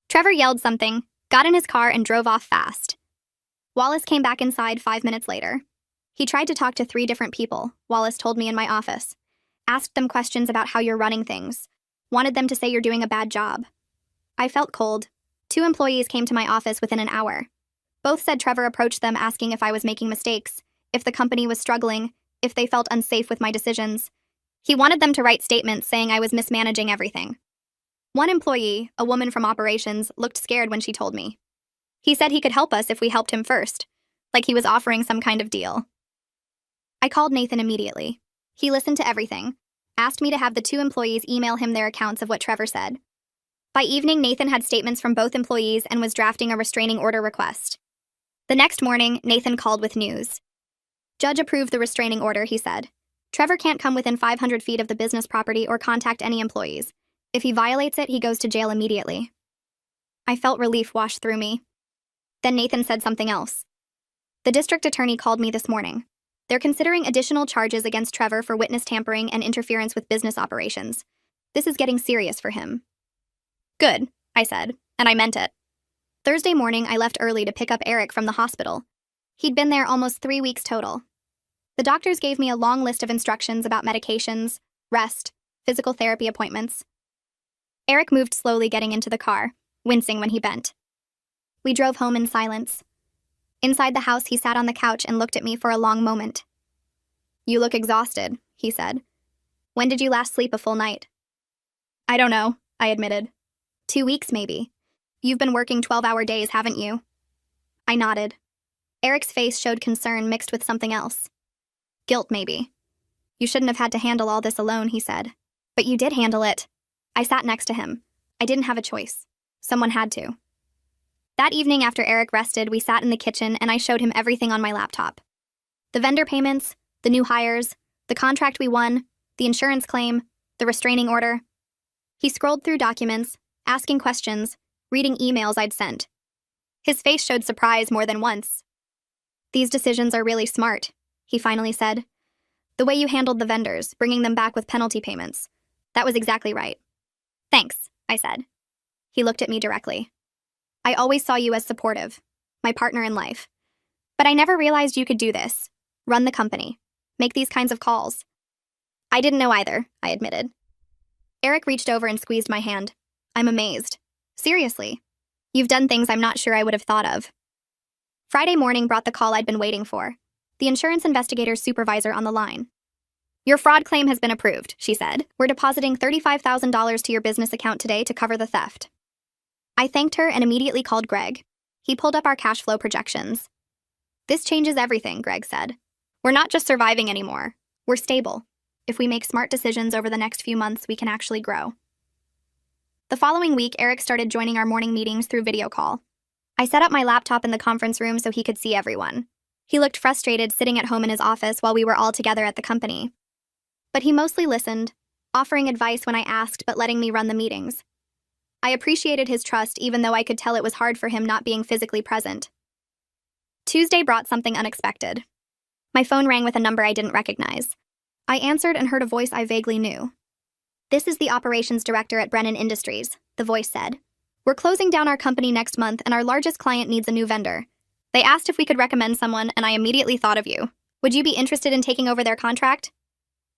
Trevor yelled something, got in his car, and drove off fast. Wallace came back inside 5 minutes later. He tried to talk to 3 different people, Wallace told me in my office. Asked them questions about how you're running things. Wanted them to say you're doing a bad job. I felt cold. 2 employees came to my office within an hour. Both said Trevor approached them asking if I was making mistakes, if the company was struggling, if they felt unsafe with my decisions. He wanted them to write statements saying I was mismanaging everything. One employee, a woman from operations, looked scared when she told me. He said he could help us if we helped him first, like he was offering some kind of deal. I called Nathan immediately. He listened to everything, asked me to have the 2 employees email him their accounts of what Trevor said. By evening, Nathan had statements from both employees and was drafting a restraining order request. The next morning, Nathan called with news. Judge approved the restraining order, he said. Trevor can't come within 500 feet of the business property or contact any employees. If he violates it, he goes to jail immediately. I felt relief wash through me. Then Nathan said something else. The district attorney called me this morning. They're considering additional charges against Trevor for witness tampering and interference with business operations. This is getting serious for him. Good, I said, and I meant it. Thursday morning, I left early to pick up Eric from the hospital. He'd been there almost 3 weeks total. The doctors gave me a long list of instructions about medications, rest, physical therapy appointments. Eric moved slowly getting into the car, wincing when he bent. We drove home in silence. Inside the house, he sat on the couch and looked at me for a long moment. You look exhausted, he said. When did you last sleep a full night? I don't know, I admitted. 2 weeks, maybe. You've been working 12-hour days, haven't you? I nodded. Eric's face showed concern mixed with something else. Guilt, maybe. You shouldn't have had to handle all this alone, he said. But you did handle it. I sat next to him. I didn't have a choice. Someone had to. That evening after Eric rested, we sat in the kitchen and I showed him everything on my laptop. The vendor payments, the new hires, the contract we won, the insurance claim, the restraining order. He scrolled through documents, asking questions, reading emails I'd sent. His face showed surprise more than once. These decisions are really smart, he finally said. The way you handled the vendors, bringing them back with penalty payments. That was exactly right. Thanks, I said. He looked at me directly. I always saw you as supportive, my partner in life. But I never realized you could do this. Run the company. Make these kinds of calls. I didn't know either, I admitted. Eric reached over and squeezed my hand. I'm amazed. Seriously. You've done things I'm not sure I would have thought of. Friday morning brought the call I'd been waiting for. The insurance investigator's supervisor on the line. Your fraud claim has been approved, she said. We're depositing $35,000 to your business account today to cover the theft. I thanked her and immediately called Greg. He pulled up our cash flow projections. This changes everything, Greg said. We're not just surviving anymore. We're stable. If we make smart decisions over the next few months, we can actually grow. The following week, Eric started joining our morning meetings through video call. I set up my laptop in the conference room so he could see everyone. He looked frustrated sitting at home in his office while we were all together at the company. But he mostly listened, offering advice when I asked but letting me run the meetings. I appreciated his trust even though I could tell it was hard for him not being physically present. Tuesday brought something unexpected. My phone rang with a number I didn't recognize. I answered and heard a voice I vaguely knew. This is the operations director at Brennan Industries, the voice said. We're closing down our company next month and our largest client needs a new vendor. They asked if we could recommend someone and I immediately thought of you. Would you be interested in taking over their contract?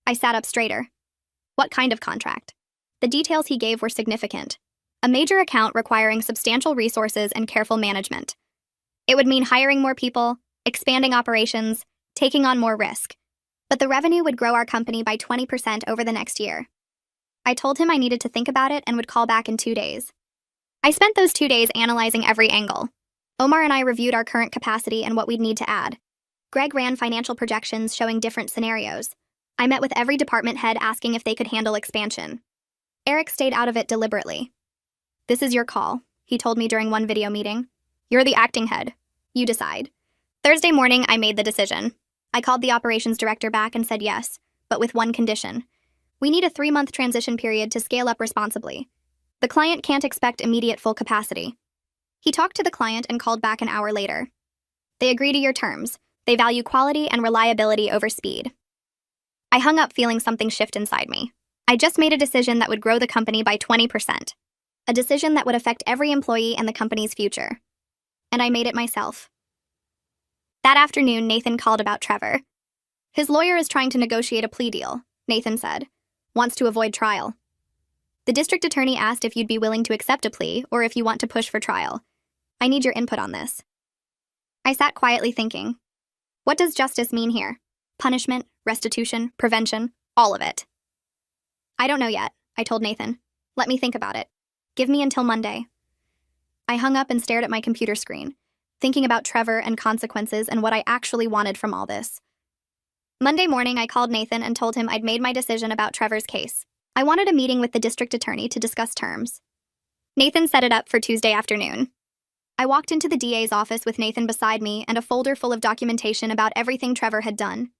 I sat up straighter. What kind of contract? The details he gave were significant. A major account requiring substantial resources and careful management. It would mean hiring more people, expanding operations, taking on more risk. But the revenue would grow our company by 20% over the next year. I told him I needed to think about it and would call back in 2 days. I spent those 2 days analyzing every angle. Omar and I reviewed our current capacity and what we'd need to add. Greg ran financial projections showing different scenarios. I met with every department head asking if they could handle expansion. Eric stayed out of it deliberately. This is your call, he told me during one video meeting. You're the acting head. You decide. Thursday morning, I made the decision. I called the operations director back and said yes, but with one condition. We need a 3-month transition period to scale up responsibly. The client can't expect immediate full capacity. He talked to the client and called back an hour later. They agree to your terms. They value quality and reliability over speed. I hung up feeling something shift inside me. I just made a decision that would grow the company by 20%. A decision that would affect every employee and the company's future. And I made it myself. That afternoon, Nathan called about Trevor. His lawyer is trying to negotiate a plea deal, Nathan said. Wants to avoid trial. The district attorney asked if you'd be willing to accept a plea or if you want to push for trial. I need your input on this. I sat quietly thinking. What does justice mean here? Punishment, restitution, prevention, all of it. I don't know yet, I told Nathan. Let me think about it. Give me until Monday. I hung up and stared at my computer screen, thinking about Trevor and consequences and what I actually wanted from all this. Monday morning, I called Nathan and told him I'd made my decision about Trevor's case. I wanted a meeting with the district attorney to discuss terms. Nathan set it up for Tuesday afternoon. I walked into the DA's office with Nathan beside me and a folder full of documentation about everything Trevor had done.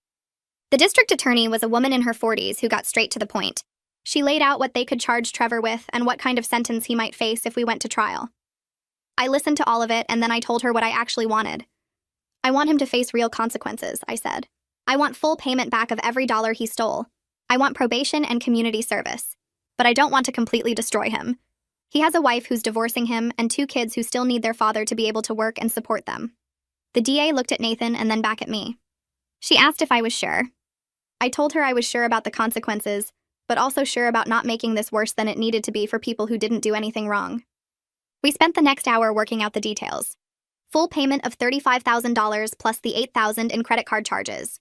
The district attorney was a woman in her 40s who got straight to the point. She laid out what they could charge Trevor with and what kind of sentence he might face if we went to trial. I listened to all of it, and then I told her what I actually wanted. I want him to face real consequences, I said. I want full payment back of every dollar he stole. I want probation and community service. But I don't want to completely destroy him. He has a wife who's divorcing him and 2 kids who still need their father to be able to work and support them. The DA looked at Nathan and then back at me. She asked if I was sure. I told her I was sure about the consequences, but also sure about not making this worse than it needed to be for people who didn't do anything wrong. We spent the next hour working out the details. Full payment of $35,000 plus the $8,000 in credit card charges.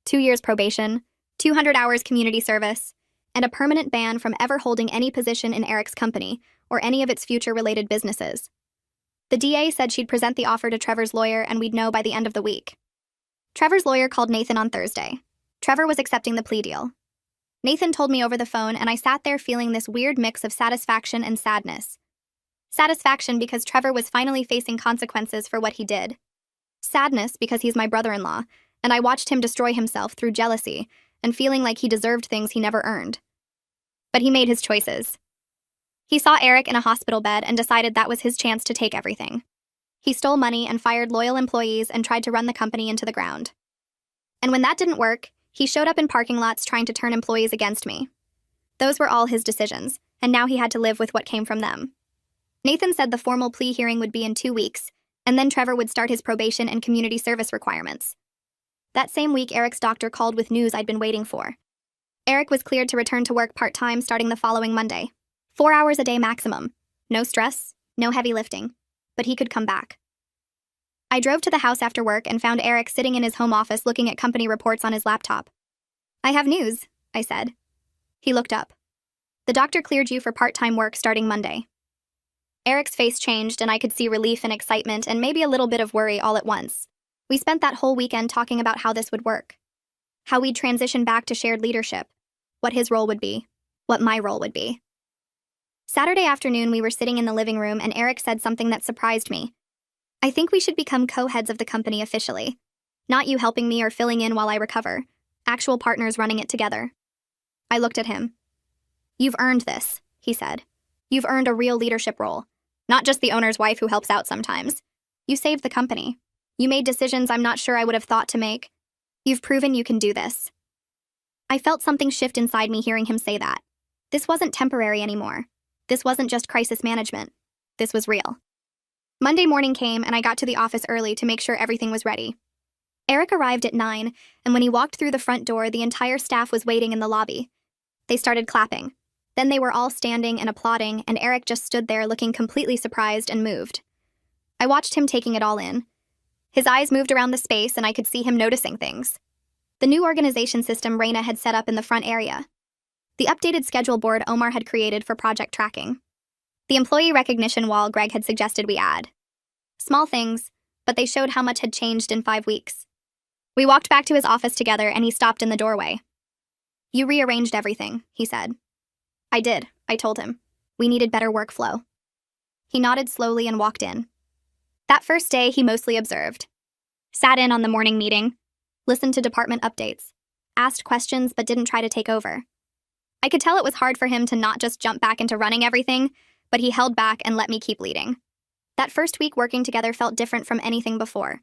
2 years probation, 200 hours community service, and a permanent ban from ever holding any position in Eric's company or any of its future-related businesses. The DA said she'd present the offer to Trevor's lawyer and we'd know by the end of the week. Trevor's lawyer called Nathan on Thursday. Trevor was accepting the plea deal. Nathan told me over the phone, and I sat there feeling this weird mix of satisfaction and sadness. Satisfaction because Trevor was finally facing consequences for what he did. Sadness because he's my brother-in-law, and I watched him destroy himself through jealousy and feeling like he deserved things he never earned. But he made his choices. He saw Eric in a hospital bed and decided that was his chance to take everything. He stole money and fired loyal employees and tried to run the company into the ground. And when that didn't work, he showed up in parking lots trying to turn employees against me. Those were all his decisions, and now he had to live with what came from them. Nathan said the formal plea hearing would be in 2 weeks, and then Trevor would start his probation and community service requirements. That same week, Eric's doctor called with news I'd been waiting for. Eric was cleared to return to work part-time starting the following Monday. 4 hours a day maximum. No stress, no heavy lifting. But he could come back. I drove to the house after work and found Eric sitting in his home office looking at company reports on his laptop. I have news, I said. He looked up. The doctor cleared you for part-time work starting Monday. Eric's face changed and I could see relief and excitement and maybe a little bit of worry all at once. We spent that whole weekend talking about how this would work. How we'd transition back to shared leadership. What his role would be. What my role would be. Saturday afternoon, we were sitting in the living room and Eric said something that surprised me. I think we should become co-heads of the company officially. Not you helping me or filling in while I recover. Actual partners running it together. I looked at him. You've earned this, he said. You've earned a real leadership role. Not just the owner's wife who helps out sometimes. You saved the company. You made decisions I'm not sure I would have thought to make. You've proven you can do this. I felt something shift inside me hearing him say that. This wasn't temporary anymore. This wasn't just crisis management. This was real. Monday morning came and I got to the office early to make sure everything was ready. Eric arrived at 9, and when he walked through the front door, the entire staff was waiting in the lobby. They started clapping. Then they were all standing and applauding, and Eric just stood there looking completely surprised and moved. I watched him taking it all in. His eyes moved around the space and I could see him noticing things. The new organization system Raina had set up in the front area. The updated schedule board Omar had created for project tracking. The employee recognition wall Greg had suggested we add. Small things, but they showed how much had changed in 5 weeks. We walked back to his office together and he stopped in the doorway. You rearranged everything, he said. I did, I told him. We needed better workflow. He nodded slowly and walked in. That first day, he mostly observed. Sat in on the morning meeting, listened to department updates, asked questions but didn't try to take over. I could tell it was hard for him to not just jump back into running everything, but he held back and let me keep leading. That first week working together felt different from anything before.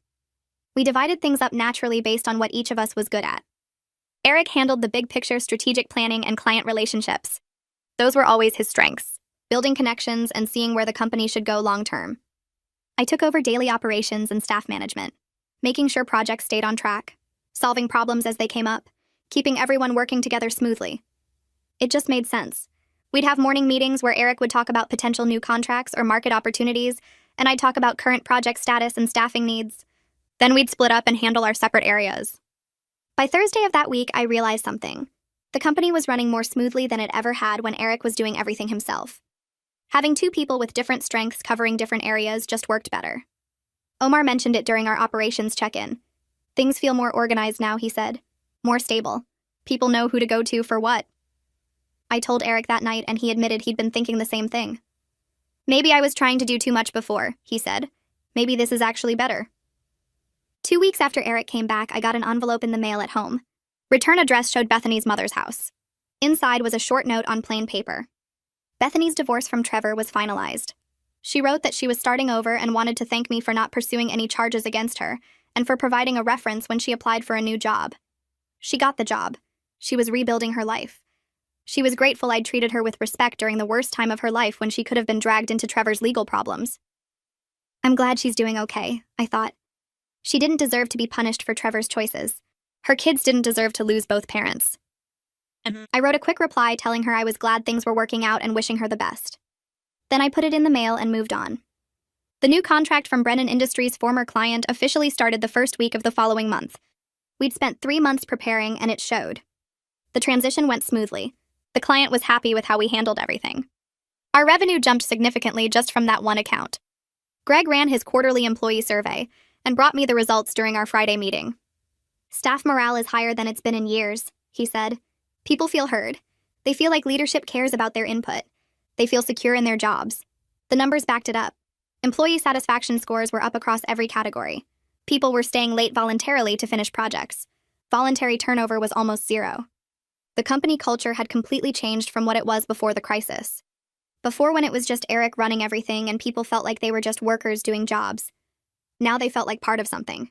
We divided things up naturally based on what each of us was good at. Eric handled the big picture strategic planning and client relationships. Those were always his strengths, building connections and seeing where the company should go long term. I took over daily operations and staff management, making sure projects stayed on track, solving problems as they came up, keeping everyone working together smoothly. It just made sense. We'd have morning meetings where Eric would talk about potential new contracts or market opportunities, and I'd talk about current project status and staffing needs. Then we'd split up and handle our separate areas. By Thursday of that week, I realized something. The company was running more smoothly than it ever had when Eric was doing everything himself. Having 2 people with different strengths covering different areas just worked better. Omar mentioned it during our operations check-in. Things feel more organized now, he said. More stable. People know who to go to for what. I told Eric that night and he admitted he'd been thinking the same thing. Maybe I was trying to do too much before, he said. Maybe this is actually better. 2 weeks after Eric came back, I got an envelope in the mail at home. Return address showed Bethany's mother's house. Inside was a short note on plain paper. Bethany's divorce from Trevor was finalized. She wrote that she was starting over and wanted to thank me for not pursuing any charges against her and for providing a reference when she applied for a new job. She got the job. She was rebuilding her life. She was grateful I'd treated her with respect during the worst time of her life when she could have been dragged into Trevor's legal problems. I'm glad she's doing okay, I thought. She didn't deserve to be punished for Trevor's choices. Her kids didn't deserve to lose both parents. I wrote a quick reply telling her I was glad things were working out and wishing her the best. Then I put it in the mail and moved on. The new contract from Brennan Industries' former client officially started the first week of the following month. We'd spent 3 months preparing, and it showed. The transition went smoothly. The client was happy with how we handled everything. Our revenue jumped significantly just from that one account. Greg ran his quarterly employee survey and brought me the results during our Friday meeting. Staff morale is higher than it's been in years, he said. People feel heard. They feel like leadership cares about their input. They feel secure in their jobs. The numbers backed it up. Employee satisfaction scores were up across every category. People were staying late voluntarily to finish projects. Voluntary turnover was almost zero. The company culture had completely changed from what it was before the crisis. Before, when it was just Eric running everything and people felt like they were just workers doing jobs. Now they felt like part of something.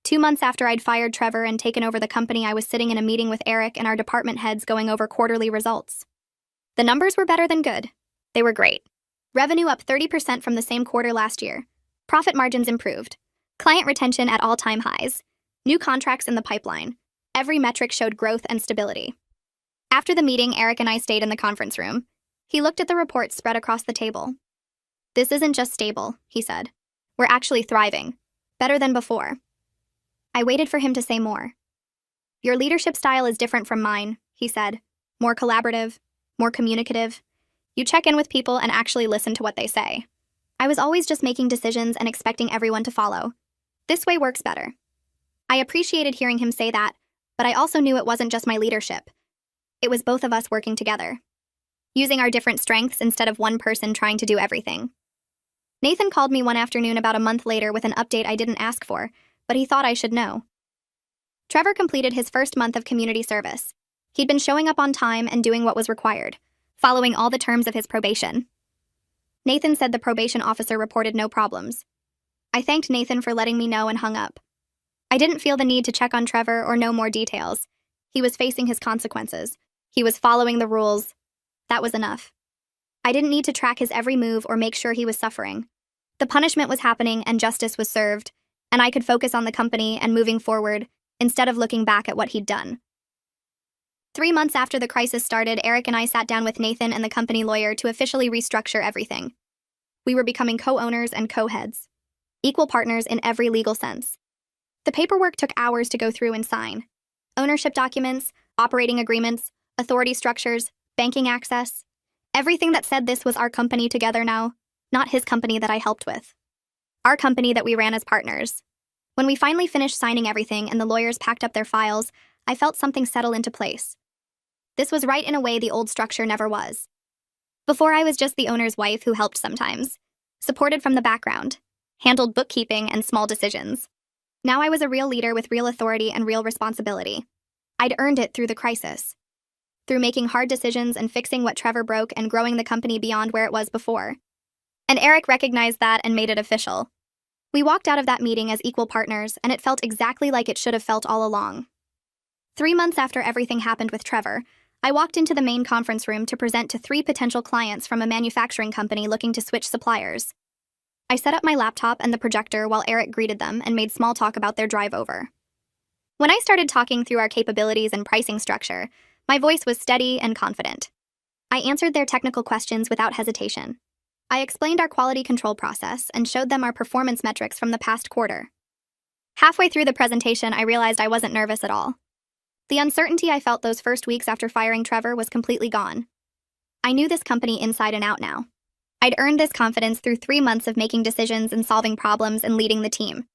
2 months after I'd fired Trevor and taken over the company, I was sitting in a meeting with Eric and our department heads going over quarterly results. The numbers were better than good. They were great. Revenue up 30% from the same quarter last year. Profit margins improved. Client retention at all-time highs. New contracts in the pipeline. Every metric showed growth and stability. After the meeting, Eric and I stayed in the conference room. He looked at the reports spread across the table. This isn't just stable, he said. We're actually thriving. Better than before. I waited for him to say more. Your leadership style is different from mine, he said. More collaborative, more communicative. You check in with people and actually listen to what they say. I was always just making decisions and expecting everyone to follow. This way works better. I appreciated hearing him say that, but I also knew it wasn't just my leadership. It was both of us working together. Using our different strengths instead of one person trying to do everything. Nathan called me one afternoon about a month later with an update I didn't ask for, but he thought I should know. Trevor completed his first month of community service. He'd been showing up on time and doing what was required, following all the terms of his probation. Nathan said the probation officer reported no problems. I thanked Nathan for letting me know and hung up. I didn't feel the need to check on Trevor or know more details. He was facing his consequences. He was following the rules. That was enough. I didn't need to track his every move or make sure he was suffering. The punishment was happening and justice was served, and I could focus on the company and moving forward instead of looking back at what he'd done. 3 months after the crisis started, Eric and I sat down with Nathan and the company lawyer to officially restructure everything. We were becoming co-owners and co-heads, equal partners in every legal sense. The paperwork took hours to go through and sign. Ownership documents, operating agreements, authority structures, banking access. Everything that said this was our company together now, not his company that I helped with. Our company that we ran as partners. When we finally finished signing everything and the lawyers packed up their files, I felt something settle into place. This was right in a way the old structure never was. Before, I was just the owner's wife who helped sometimes, supported from the background, handled bookkeeping and small decisions. Now I was a real leader with real authority and real responsibility. I'd earned it through the crisis. Through making hard decisions and fixing what Trevor broke and growing the company beyond where it was before. And Eric recognized that and made it official. We walked out of that meeting as equal partners, and it felt exactly like it should have felt all along. 3 months after everything happened with Trevor, I walked into the main conference room to present to 3 potential clients from a manufacturing company looking to switch suppliers. I set up my laptop and the projector while Eric greeted them and made small talk about their drive over. When I started talking through our capabilities and pricing structure, my voice was steady and confident. I answered their technical questions without hesitation. I explained our quality control process and showed them our performance metrics from the past quarter. Halfway through the presentation, I realized I wasn't nervous at all. The uncertainty I felt those first weeks after firing Trevor was completely gone. I knew this company inside and out now. I'd earned this confidence through 3 months of making decisions and solving problems and leading the team.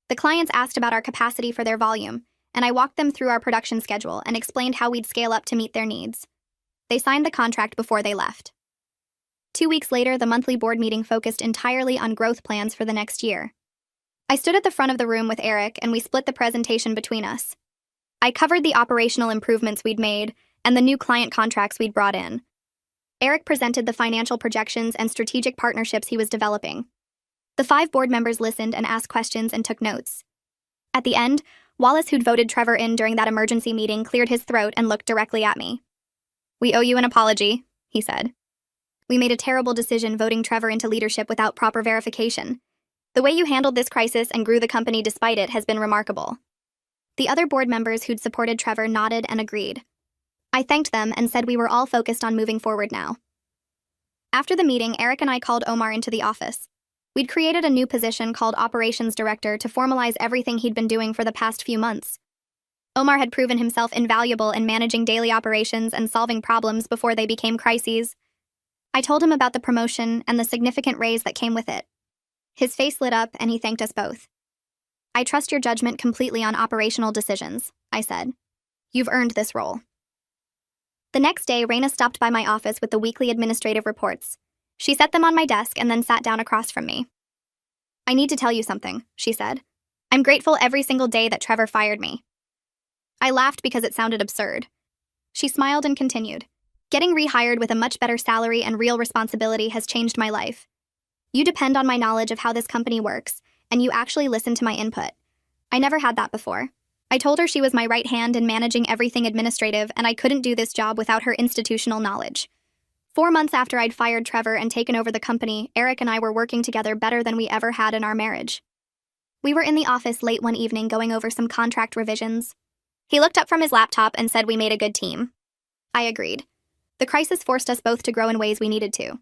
The clients asked about our capacity for their volume, and I walked them through our production schedule and explained how we'd scale up to meet their needs. They signed the contract before they left. 2 weeks later, the monthly board meeting focused entirely on growth plans for the next year. I stood at the front of the room with Eric, and we split the presentation between us. I covered the operational improvements we'd made and the new client contracts we'd brought in. Eric presented the financial projections and strategic partnerships he was developing. The 5 board members listened and asked questions and took notes. At the end, Wallace, who'd voted Trevor in during that emergency meeting, cleared his throat and looked directly at me. "We owe you an apology," he said. "We made a terrible decision voting Trevor into leadership without proper verification. The way you handled this crisis and grew the company despite it has been remarkable." The other board members who'd supported Trevor nodded and agreed. I thanked them and said we were all focused on moving forward now. After the meeting, Eric and I called Omar into the office. We'd created a new position called Operations Director to formalize everything he'd been doing for the past few months. Omar had proven himself invaluable in managing daily operations and solving problems before they became crises. I told him about the promotion and the significant raise that came with it. His face lit up and he thanked us both. "I trust your judgment completely on operational decisions," I said. "You've earned this role." The next day, Raina stopped by my office with the weekly administrative reports. She set them on my desk and then sat down across from me. "I need to tell you something," she said. "I'm grateful every single day that Trevor fired me." I laughed because it sounded absurd. She smiled and continued. "Getting rehired with a much better salary and real responsibility has changed my life. You depend on my knowledge of how this company works, and you actually listen to my input. I never had that before." I told her she was my right hand in managing everything administrative, and I couldn't do this job without her institutional knowledge. 4 months after I'd fired Trevor and taken over the company, Eric and I were working together better than we ever had in our marriage. We were in the office late one evening going over some contract revisions. He looked up from his laptop and said we made a good team. I agreed. The crisis forced us both to grow in ways we needed to.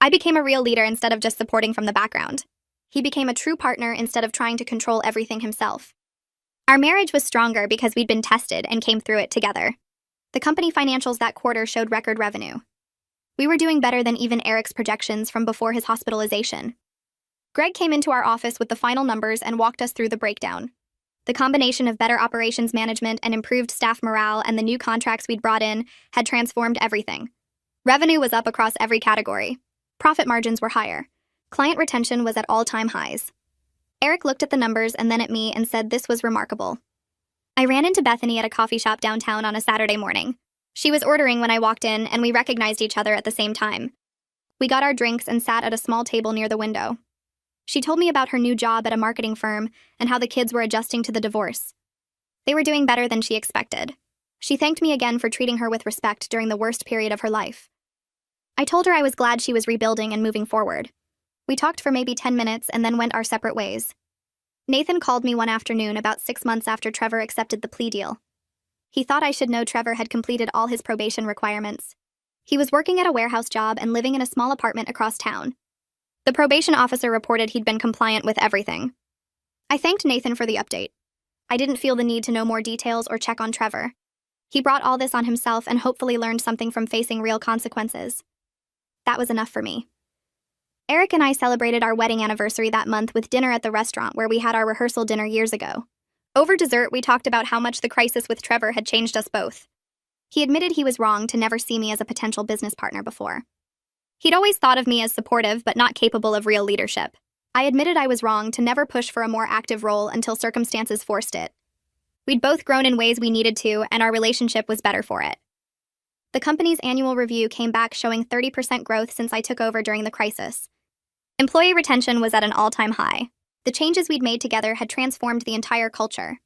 I became a real leader instead of just supporting from the background. He became a true partner instead of trying to control everything himself. Our marriage was stronger because we'd been tested and came through it together. The company financials that quarter showed record revenue. We were doing better than even Eric's projections from before his hospitalization. Greg came into our office with the final numbers and walked us through the breakdown. The combination of better operations management and improved staff morale and the new contracts we'd brought in had transformed everything. Revenue was up across every category. Profit margins were higher. Client retention was at all-time highs. Eric looked at the numbers and then at me and said this was remarkable. I ran into Bethany at a coffee shop downtown on a Saturday morning. She was ordering when I walked in, and we recognized each other at the same time. We got our drinks and sat at a small table near the window. She told me about her new job at a marketing firm and how the kids were adjusting to the divorce. They were doing better than she expected. She thanked me again for treating her with respect during the worst period of her life. I told her I was glad she was rebuilding and moving forward. We talked for maybe 10 minutes and then went our separate ways. Nathan called me one afternoon about 6 months after Trevor accepted the plea deal. He thought I should know Trevor had completed all his probation requirements. He was working at a warehouse job and living in a small apartment across town. The probation officer reported he'd been compliant with everything. I thanked Nathan for the update. I didn't feel the need to know more details or check on Trevor. He brought all this on himself and hopefully learned something from facing real consequences. That was enough for me. Eric and I celebrated our wedding anniversary that month with dinner at the restaurant where we had our rehearsal dinner years ago. Over dessert, we talked about how much the crisis with Trevor had changed us both. He admitted he was wrong to never see me as a potential business partner before. He'd always thought of me as supportive but not capable of real leadership. I admitted I was wrong to never push for a more active role until circumstances forced it. We'd both grown in ways we needed to, and our relationship was better for it. The company's annual review came back showing 30% growth since I took over during the crisis. Employee retention was at an all-time high. The changes we'd made together had transformed the entire culture.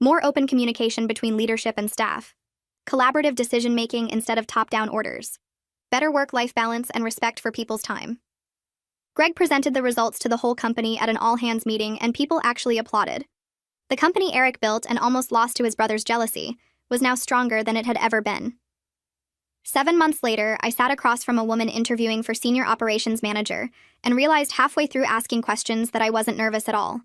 More open communication between leadership and staff. Collaborative decision-making instead of top-down orders. Better work-life balance and respect for people's time. Greg presented the results to the whole company at an all-hands meeting, and people actually applauded. The company Eric built and almost lost to his brother's jealousy was now stronger than it had ever been. 7 months later, I sat across from a woman interviewing for senior operations manager and realized halfway through asking questions that I wasn't nervous at all.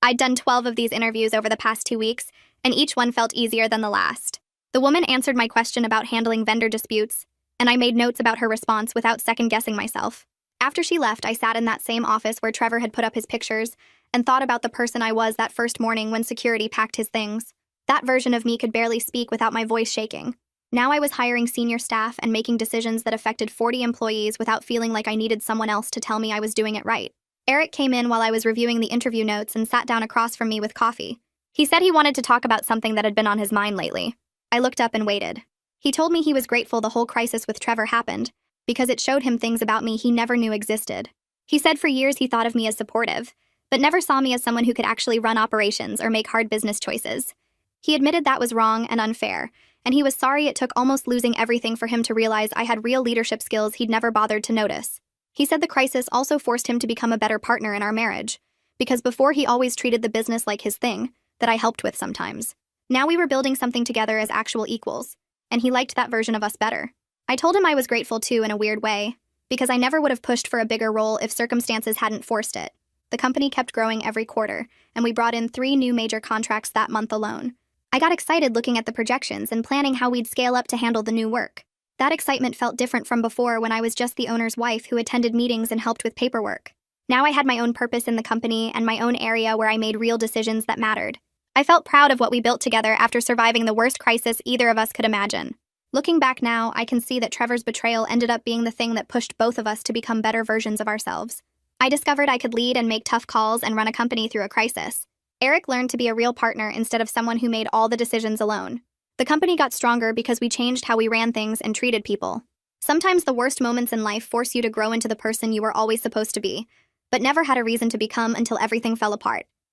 I'd done 12 of these interviews over the past 2 weeks, and each one felt easier than the last. The woman answered my question about handling vendor disputes, and I made notes about her response without second-guessing myself. After she left, I sat in that same office where Trevor had put up his pictures and thought about the person I was that first morning when security packed his things. That version of me could barely speak without my voice shaking. Now I was hiring senior staff and making decisions that affected 40 employees without feeling like I needed someone else to tell me I was doing it right. Eric came in while I was reviewing the interview notes and sat down across from me with coffee. He said he wanted to talk about something that had been on his mind lately. I looked up and waited. He told me he was grateful the whole crisis with Trevor happened because it showed him things about me he never knew existed. He said for years he thought of me as supportive, but never saw me as someone who could actually run operations or make hard business choices. He admitted that was wrong and unfair, and he was sorry it took almost losing everything for him to realize I had real leadership skills he'd never bothered to notice. He said the crisis also forced him to become a better partner in our marriage, because before he always treated the business like his thing, that I helped with sometimes. Now we were building something together as actual equals, and he liked that version of us better. I told him I was grateful too in a weird way, because I never would have pushed for a bigger role if circumstances hadn't forced it. The company kept growing every quarter, and we brought in 3 new major contracts that month alone. I got excited looking at the projections and planning how we'd scale up to handle the new work. That excitement felt different from before when I was just the owner's wife who attended meetings and helped with paperwork. Now I had my own purpose in the company and my own area where I made real decisions that mattered. I felt proud of what we built together after surviving the worst crisis either of us could imagine. Looking back now, I can see that Trevor's betrayal ended up being the thing that pushed both of us to become better versions of ourselves. I discovered I could lead and make tough calls and run a company through a crisis. Eric learned to be a real partner instead of someone who made all the decisions alone. The company got stronger because we changed how we ran things and treated people. Sometimes the worst moments in life force you to grow into the person you were always supposed to be, but never had a reason to become until everything fell apart.